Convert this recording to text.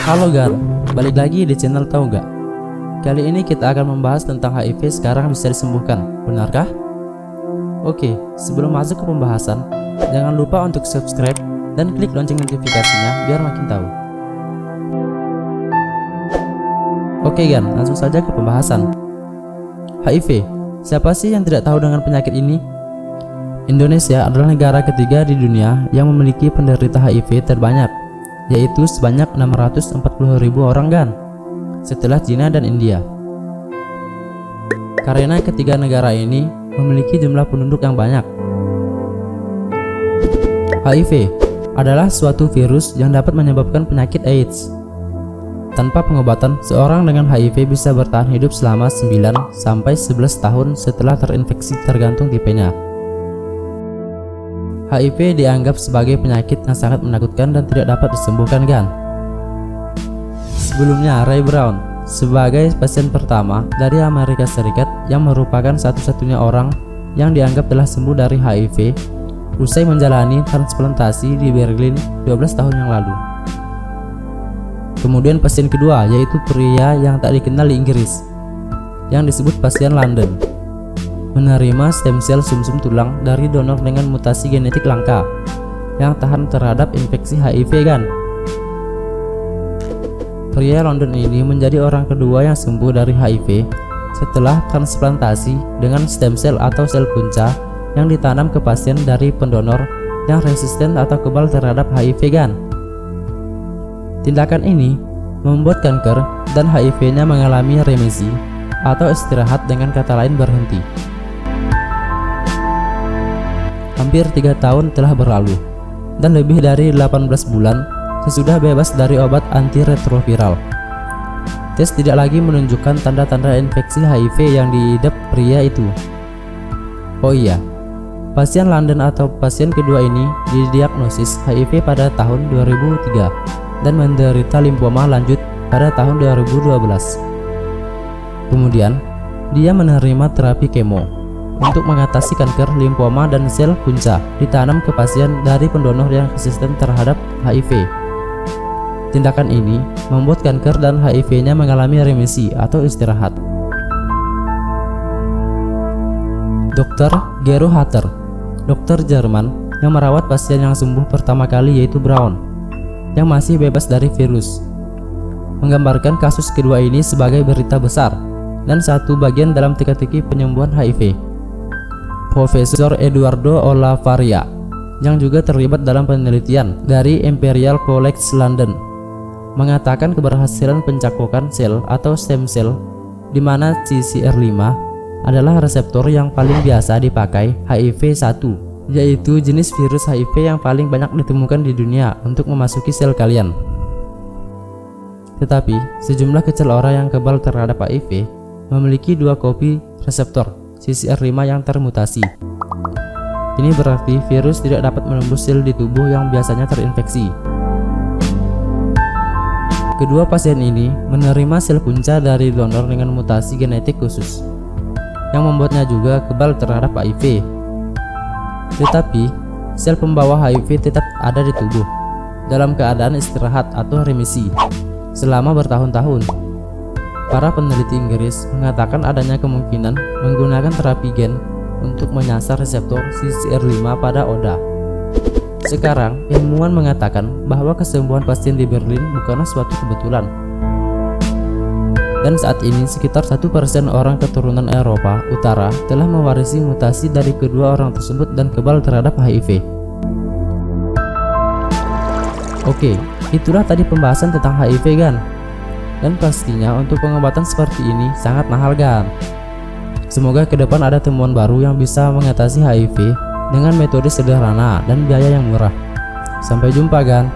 Halo Gan, balik lagi di channel Tahu Nggak? Kali ini kita akan membahas tentang HIV sekarang bisa disembuhkan, benarkah? Oke, sebelum masuk ke pembahasan, jangan lupa untuk subscribe dan klik lonceng notifikasinya biar makin tahu. Oke Gan, langsung saja ke pembahasan. HIV, siapa sih yang tidak tahu dengan penyakit ini? Indonesia adalah negara ketiga di dunia yang memiliki penderita HIV terbanyak, yaitu sebanyak 640.000 orang Gan, setelah Cina dan India. Karena ketiga negara ini memiliki jumlah penduduk yang banyak. HIV adalah suatu virus yang dapat menyebabkan penyakit AIDS. Tanpa pengobatan, seorang dengan HIV bisa bertahan hidup selama 9-11 tahun setelah terinfeksi tergantung tipenya. HIV dianggap sebagai penyakit yang sangat menakutkan dan tidak dapat disembuhkan Gan. Sebelumnya, Ray Brown sebagai pasien pertama dari Amerika Serikat yang merupakan satu-satunya orang yang dianggap telah sembuh dari HIV usai menjalani transplantasi di Berlin 12 tahun yang lalu. Kemudian pasien kedua yaitu pria yang tak dikenal di Inggris yang disebut pasien London, menerima stem cell sumsum tulang dari donor dengan mutasi genetik langka yang tahan terhadap infeksi HIV Gan. Pria London ini menjadi orang kedua yang sembuh dari HIV setelah transplantasi dengan stem cell atau sel punca yang ditanam ke pasien dari pendonor yang resisten atau kebal terhadap HIV Gan. Tindakan ini membuat kanker dan HIV-nya mengalami remisi atau istirahat, dengan kata lain berhenti. Hampir 3 tahun telah berlalu dan lebih dari 18 bulan sesudah bebas dari obat antiretroviral. Tes tidak lagi menunjukkan tanda-tanda infeksi HIV yang diidap pria itu. Oh iya, pasien London atau pasien kedua ini didiagnosis HIV pada tahun 2003 dan menderita limfoma lanjut pada tahun 2012. Kemudian, dia menerima terapi kemo untuk mengatasi kanker limfoma dan sel punca ditanam ke pasien dari pendonor yang resisten terhadap HIV. Tindakan ini membuat kanker dan HIV-nya mengalami remisi atau istirahat. Dr. Gero Harter, dokter Jerman yang merawat pasien yang sembuh pertama kali yaitu Brown, yang masih bebas dari virus, menggambarkan kasus kedua ini sebagai berita besar dan satu bagian dalam teka-teki penyembuhan HIV. Profesor Eduardo Olavaria, yang juga terlibat dalam penelitian dari Imperial College London, mengatakan keberhasilan pencakokan sel atau stem cell di mana CCR5 adalah reseptor yang paling biasa dipakai HIV-1, yaitu jenis virus HIV yang paling banyak ditemukan di dunia untuk memasuki sel kalian. Tetapi, sejumlah kecil orang yang kebal terhadap HIV memiliki 2 kopi reseptor CCR5 yang termutasi. Ini berarti virus tidak dapat menembus sel di tubuh yang biasanya terinfeksi. Kedua pasien ini menerima sel punca dari donor dengan mutasi genetik khusus, yang membuatnya juga kebal terhadap HIV. Tetapi, sel pembawa HIV tetap ada di tubuh dalam keadaan istirahat atau remisi selama bertahun-tahun. Para peneliti Inggris mengatakan adanya kemungkinan menggunakan terapi gen untuk menyasar reseptor CCR5 pada ODA. Sekarang, ilmuwan mengatakan bahwa kesembuhan pasien di Berlin bukanlah suatu kebetulan. Dan saat ini sekitar 1% orang keturunan Eropa Utara telah mewarisi mutasi dari kedua orang tersebut dan kebal terhadap HIV. Oke, itulah tadi pembahasan tentang HIV Gan. Dan pastinya untuk pengobatan seperti ini sangat mahal Gan. Semoga ke depan ada temuan baru yang bisa mengatasi HIV dengan metode sederhana dan biaya yang murah. Sampai jumpa Gan.